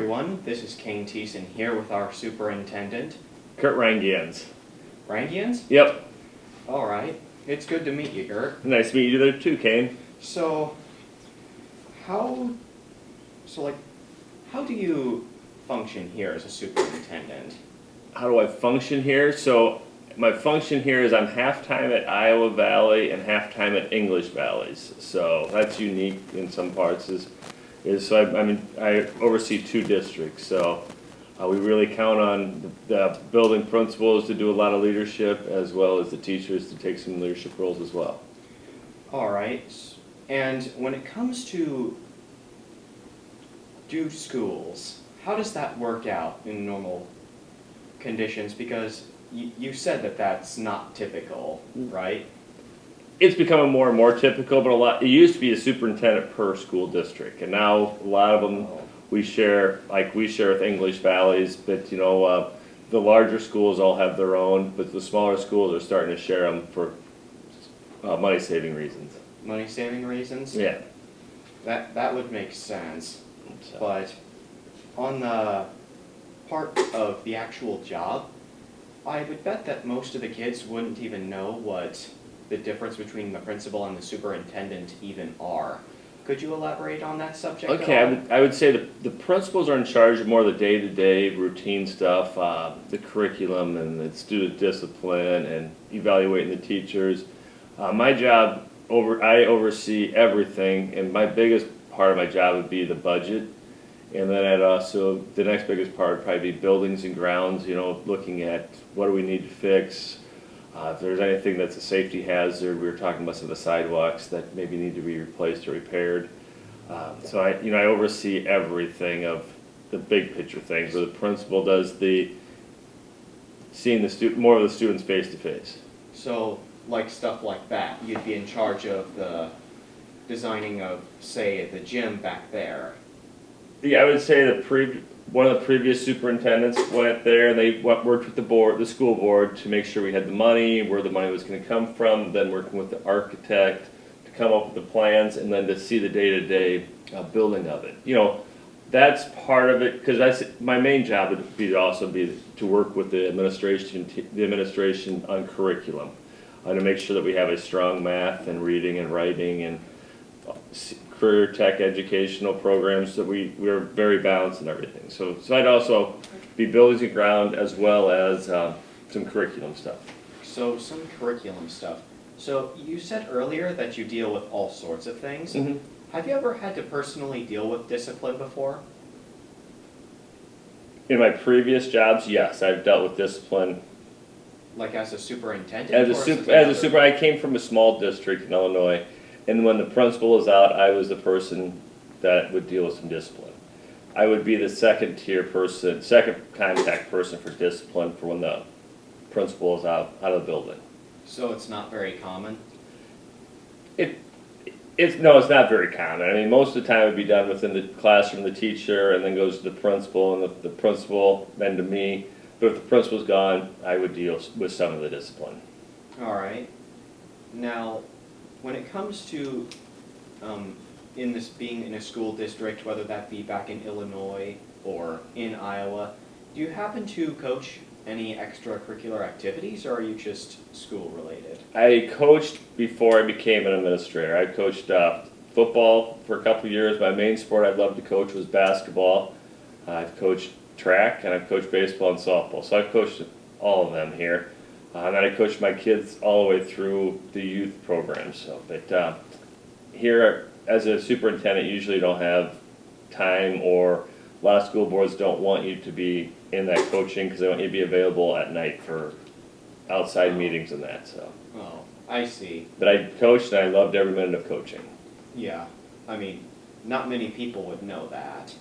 everyone, this is Kane Thiessen here with our superintendent. Kurt Rangians. Rangians? Yep. Alright, it's good to meet you, Kurt. Nice to meet you there too, Kane. So, how do you function here as a superintendent? How do I function here? So my function here is I'm half-time at Iowa Valley and half-time at English Valleys. So that's unique in some parts. I oversee two districts. So we really count on the building principals to do a lot of leadership, as well as the teachers to take some leadership roles as well. All right. And when it comes to schools, how does that work out in normal conditions? Because you said that that's not typical, right? It's becoming more and more typical, but it used to be a superintendent per school district, and now a lot of them we share with English Valleys, but the larger schools all have their own, but the smaller schools are starting to share them for money-saving reasons. Money-saving reasons? Yeah. That would make sense, So. but on the part of the actual job, I would bet that most of the kids wouldn't even know what the difference between the principal and the superintendent even are. Could you elaborate on that subject at all? I would say the principals are in charge of more of the day-to-day routine stuff, the curriculum and the student discipline and evaluating the teachers. My job, I oversee everything, and my biggest part of my job would be the budget. And then the next biggest part would probably be buildings and grounds, looking at what do we need to fix. If there's anything that's a safety hazard, we were talking about some of the sidewalks that maybe need to be replaced or repaired. So I oversee everything of the big picture things, where the principal does seeing more of the students face to face. So, like stuff like that, you'd be in charge of the designing of, say, the gym back there. Yeah, I would say one of the previous superintendents went there and they worked with the school board to make sure we had the money, where the money was going to come from, then working with the architect to come up with the plans, and then to see the day-to-day building of it. That's part of it, because my main job would be to work with the administration on curriculum, to make sure that we have a strong math and reading and writing and career tech educational programs, that we're very balanced in everything. So I'd also be buildings and ground, as well as some curriculum stuff. So some curriculum stuff. So you said earlier that you deal with all sorts of things. Mm-hmm. Have you ever had to personally deal with discipline before? In my previous jobs, yes, I've dealt with discipline. Like as a superintendent? As a super, I came from a small district in Illinois. And when the principal was out, I was the person that would deal with some discipline. I would be the second contact person for discipline for when the principal is out of the building. So it's not very common? It's not very common. I mean, most of the time it would be done within the classroom, the teacher, and then goes to the principal, and the principal then to me. But if the principal's gone, I would deal with some of the discipline. All right. Now, when it comes to being in a school district, whether that be back in Illinois or in Iowa, do you happen to coach any extracurricular activities, or are you just school related? I coached before I became an administrator. I coached football for a couple of years. My main sport I'd love to coach was basketball. I've coached track, and I've coached baseball and softball. So I've coached all of them here. And then I coached my kids all the way through the youth program. But here, as a superintendent, you usually don't have time, or a lot of school boards don't want you to be in that coaching because they want you to be available at night for outside meetings and that. So. Oh, I see. But I coached, and I loved every minute of coaching. Yeah, I mean, not many people would know that.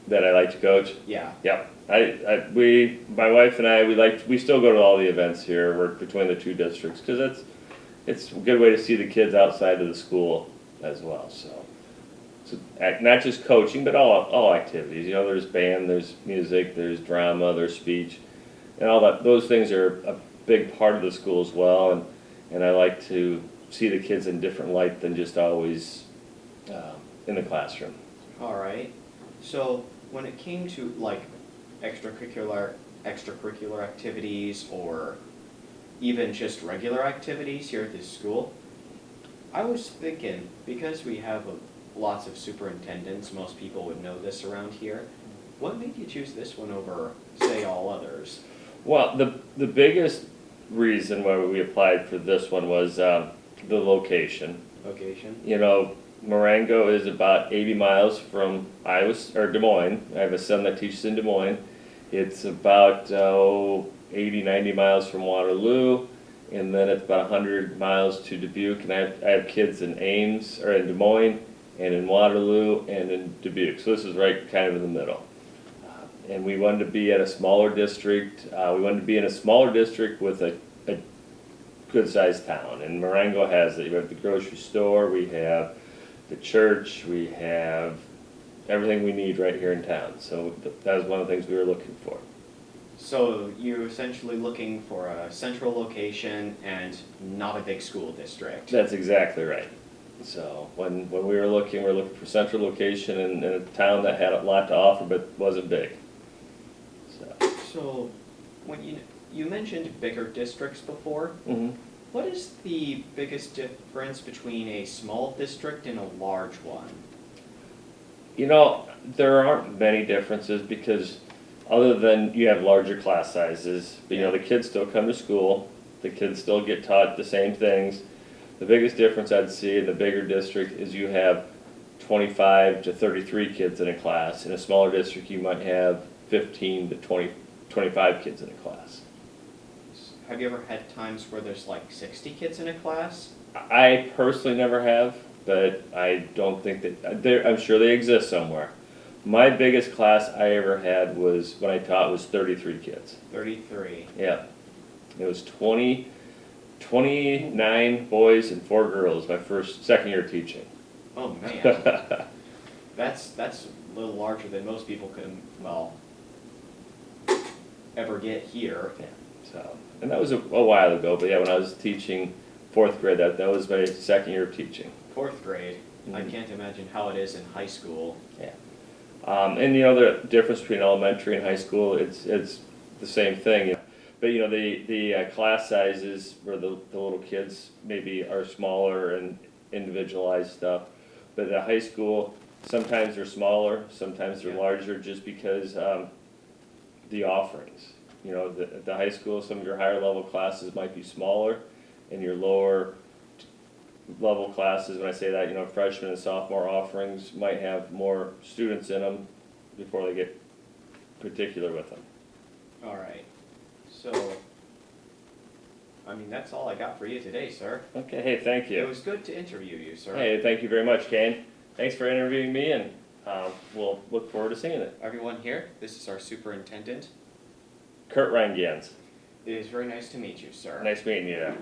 That I like to coach? Yeah. Yep. My wife and I, we still go to all the events here, work between the two districts, because it's a good way to see the kids outside of the school as well. So not just coaching, but all activities. There's band, there's music, there's drama, there's speech, and all that. Those things are a big part of the school as well, and I like to see the kids in different light than just always in the classroom. All right. So when it came to like extracurricular activities or even just regular activities here at this school, I was thinking, because we have lots of superintendents, most people would know this around here, what made you choose this one over, say, all others? Well, the biggest reason why we applied for this one was the location. Location? You know, Marengo is about 80 miles from Des Moines. I have a son that teaches in Des Moines. It's about 80, 90 miles from Waterloo, and then it's about 100 miles to Dubuque. And I have kids in Ames, or in Des Moines, and in Waterloo, and in Dubuque. So this is right kind of in the middle. And we wanted to be at a smaller district. We wanted to be in a smaller district with a good-sized town. And Marengo has it. We have the grocery store, we have the church, we have everything we need right here in town. So that was one of the things we were looking for. So you're essentially looking for a central location and not a big school district. That's exactly right. So when we were looking for central location in a town that had a lot to offer but wasn't big. So when you mentioned bigger districts before, what is the biggest difference between a small district and a large one? You know, there aren't many differences because other than you have larger class sizes, but you know, the kids still come to school, the kids still get taught the same things. The biggest difference I'd see in the bigger district is you have 25 to 33 kids in a class. In a smaller district, you might have 15 to 25 kids in a class. Have you ever had times where there's like 60 kids in a class? I personally never have, but I don't think that, I'm sure they exist somewhere. My biggest class I ever had was, when I taught, was 33 kids. 33. Yeah. It was 29 boys and 4 girls my second year teaching. Oh man. That's a little larger than most people can, well, ever get here. Yeah. So, and that was a while ago, but yeah, when I was teaching 4th grade, that was my second year of teaching. 4th grade. I can't imagine how it is in high school. Yeah. And you know, the difference between elementary and high school, it's the same thing. But you know, the class sizes for the little kids maybe are smaller and individualized stuff. But the high school, sometimes they're smaller, sometimes they're larger, just because the offerings. You know, at the high school, some of your higher level classes might be smaller, and your lower level classes, when I say that, you know, freshman and sophomore offerings might have more students in them before they get particular with them. All right. So, I mean, that's all I got for you today, sir. Okay, hey, thank you. It was good to interview you, sir. Hey, thank you very much, Kane. Thanks for interviewing me, and we'll look forward to seeing it. Everyone here, this is our superintendent. Kurt Rangians. It is very nice to meet you, sir. Nice meeting you.